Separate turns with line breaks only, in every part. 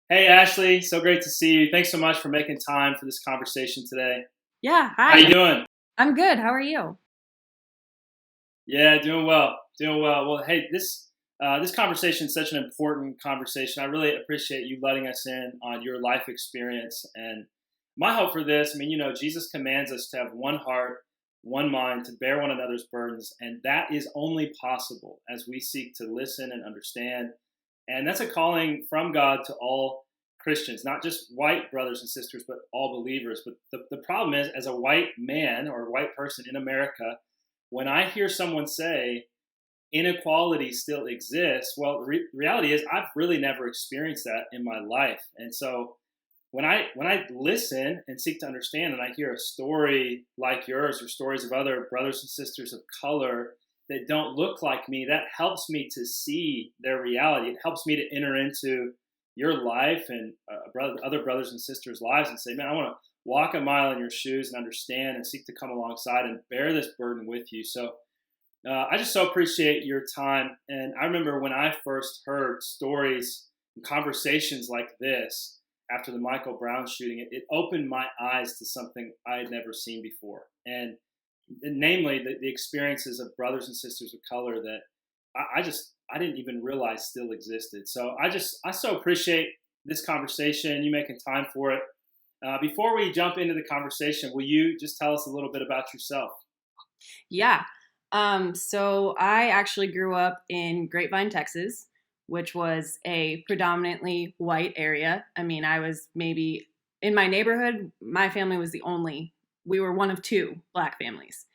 Hey Ashley, so great to see you. Thanks so much for making time for this conversation today.
Yeah,
How you
hi.
doing?
I'm good. How are you?
Yeah, doing well, doing well. Well, hey, this conversation is such an important conversation. I really appreciate you letting us in on your life experience. And my hope for this, Jesus commands us to have one heart, one mind, to bear one another's burdens, and that is only possible as we seek to listen and understand. And that's a calling from God to all Christians, not just white brothers and sisters, but all believers. But the problem is, as a white man or a white person in America, when I hear someone say inequality still exists, well, reality is I've really never experienced that in my life. And so when I listen and seek to understand, and I hear a story like yours or stories of other brothers and sisters of color that don't look like me, that helps me to see their reality. It helps me to enter into your life and other brothers and sisters' lives and say, man, I want to walk a mile in your shoes and understand and seek to come alongside and bear this burden with you. So I just so appreciate your time. And I remember when I first heard stories and conversations like this after the Michael Brown shooting, it opened my eyes to something I had never seen before. And namely, the experiences of brothers and sisters of color that I didn't even realize still existed. So I so appreciate this conversation, you making time for it. Before we jump into the conversation, will you just tell us a little bit about yourself?
Yeah. So I actually grew up in Grapevine, Texas, which was a predominantly white area. I mean, I was maybe in my neighborhood, my family was we were one of two black families.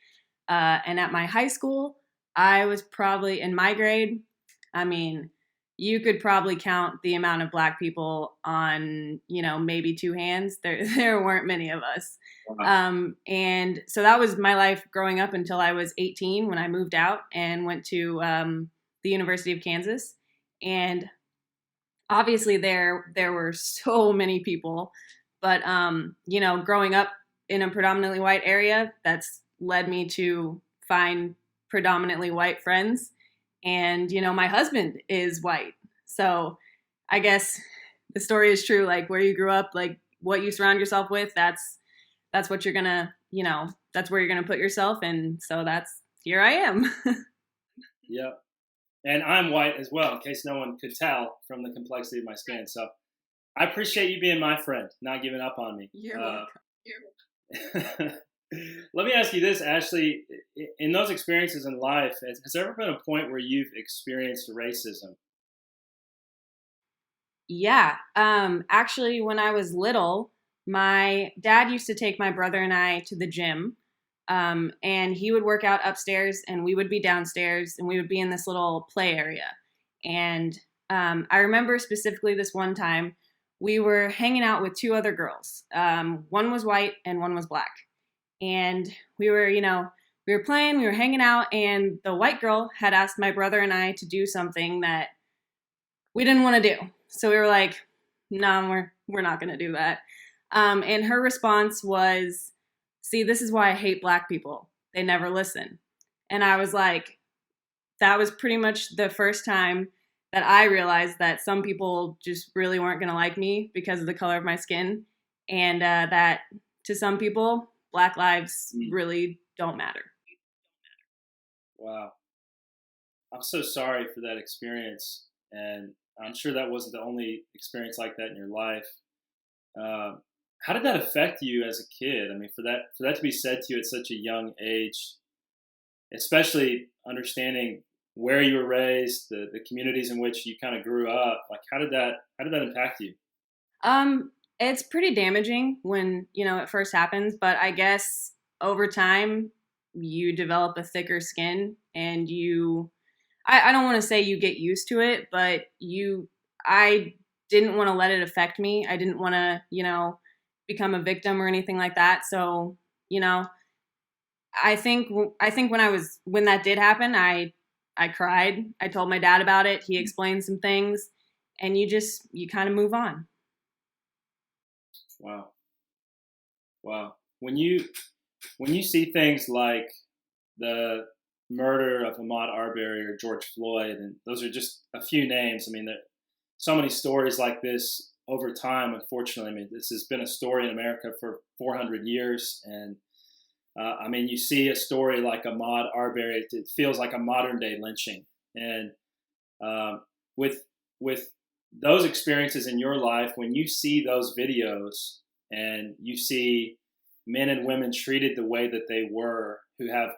And at my high school, I was probably in my grade. I mean, you could probably count the amount of black people on, maybe two hands. There, there weren't many of us.
Wow.
And so that was my life growing up until I was 18 when I moved out and went to the University of Kansas. And obviously there were so many people, but growing up in a predominantly white area, that's led me to find predominantly white friends. And my husband is white, so I guess the story is true. Like where you grew up, like what you surround yourself with, that's what you're gonna, that's where you're gonna put yourself. And so that's here I am.
Yeah. And I'm white as well, in case no one could tell from the complexity of my skin. So I appreciate you being my friend, not giving up on me.
You're welcome.
Let me ask you this, Ashley. In those experiences in life, has there ever been a point where you've experienced racism?
Yeah. Actually, when I was little, my dad used to take my brother and I to the gym. And he would work out upstairs and we would be downstairs and we would be in this little play area. And I remember specifically this one time we were hanging out with two other girls. One was white and one was black. And we were playing, we were hanging out, and the white girl had asked my brother and I to do something that we didn't want to do. So we were like, "No, we're not going to do that." And her response was, "See, this is why I hate black people. They never listen." And I was like, that was pretty much the first time that I realized that some people just really weren't going to like me because of the color of my skin, and that to some people, black lives
Mm.
really don't matter.
Wow. I'm so sorry for that experience. And I'm sure that wasn't the only experience like that in your life. How did that affect you as a kid? I mean, for that to be said to you at such a young age, especially understanding where you were raised, the communities in which you kind of grew up, like how did that impact you?
Um, it's pretty damaging when, it first happens, but I guess over time you develop a thicker skin and I don't want to say you get used to it, but I didn't want to let it affect me. I didn't want to, become a victim or anything like that. So, you know, I think when that did happen, I cried. I told my dad about it. He explained some things, and you kind of move on.
Wow. Wow. When you see things like the murder of Ahmaud Arbery or George Floyd, and those are just a few names. I mean, there so many stories like this over time, unfortunately, I mean, this has been a story in America for 400 years. And I mean, you see a story like Ahmaud Arbery, it feels like a modern day lynching. And um, with with those experiences in your life, when you see those videos and you see men and women treated the way that they were, who have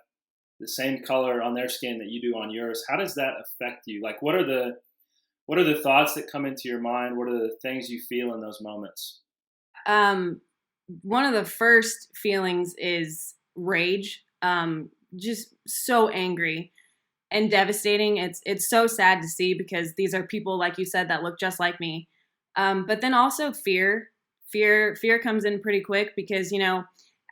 the same color on their skin that you do on yours, how does that affect you? Like, what are the thoughts that come into your mind? What are the things you feel in those moments?
Um, One of the first feelings is rage. Just so angry and devastating. It's so sad to see because these are people, like you said, that look just like me. But then also fear. Fear comes in pretty quick because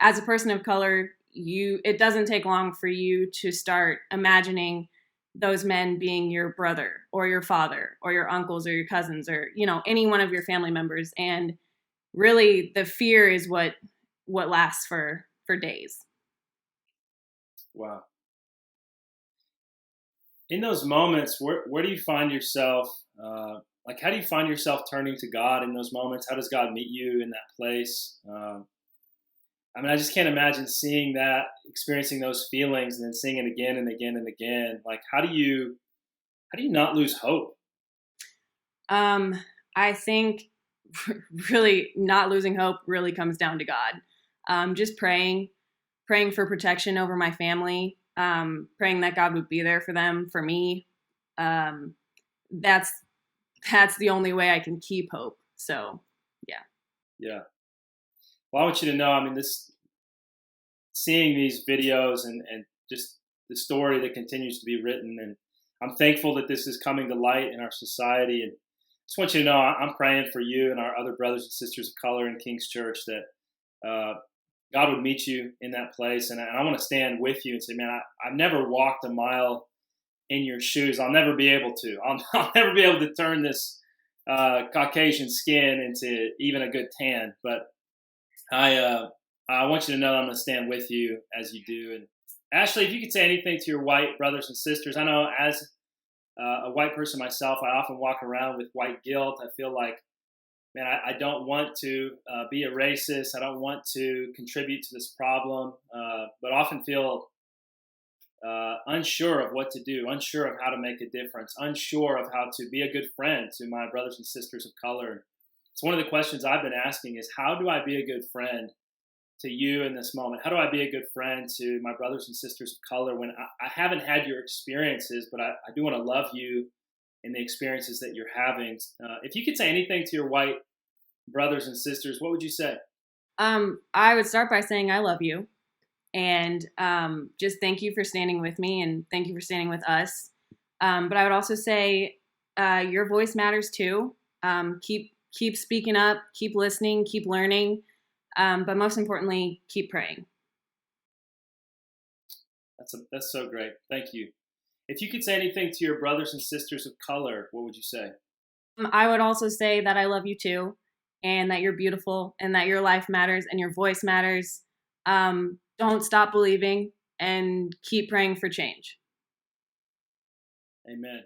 as a person of color, it doesn't take long for you to start imagining those men being your brother or your father or your uncles or your cousins or any one of your family members, and really the fear is what lasts for days.
Wow. In those moments, where do you find yourself? Like, how do you find yourself turning to God in those moments? How does God meet you in that place? I mean, I just can't imagine seeing that, experiencing those feelings, and then seeing it again and again and again. Like, how do you not lose hope?
um I think really not losing hope really comes down to God. Just praying for protection over my family, praying that God would be there for them, for me. um that's that's the only way I can keep hope. So yeah.
Yeah. Well, I want you to know. I mean, this seeing these videos and just the story that continues to be written, and I'm thankful that this is coming to light in our society. And just want you to know I'm praying for you and our other brothers and sisters of color in King's Church that God would meet you in that place. And I want to stand with you and say, man, I've never walked a mile in your shoes. I'll never be able to. I'll never be able to turn this Caucasian skin into even a good tan. But I want you to know I'm going to stand with you as you do. And Ashley, if you could say anything to your white brothers and sisters. I know as a white person myself, I often walk around with white guilt. I feel like, man, I don't want to be a racist. I don't want to contribute to this problem, but often feel unsure of what to do, unsure of how to make a difference, unsure of how to be a good friend to my brothers and sisters of color. It's one of the questions I've been asking is, how do I be a good friend to you in this moment? How do I be a good friend to my brothers and sisters of color when I haven't had your experiences, but I do want to love you in the experiences that you're having? If you could say anything to your white brothers and sisters, what would you say?
I would start by saying I love you, and just thank you for standing with me, and thank you for standing with us. But I would also say your voice matters too. Keep speaking up, keep listening, keep learning, but most importantly, keep praying.
That's so great. Thank you. If you could say anything to your brothers and sisters of color, what would you say?
I would also say that I love you too, and that you're beautiful, and that your life matters, and your voice matters. Don't stop believing, and keep praying for change.
Amen.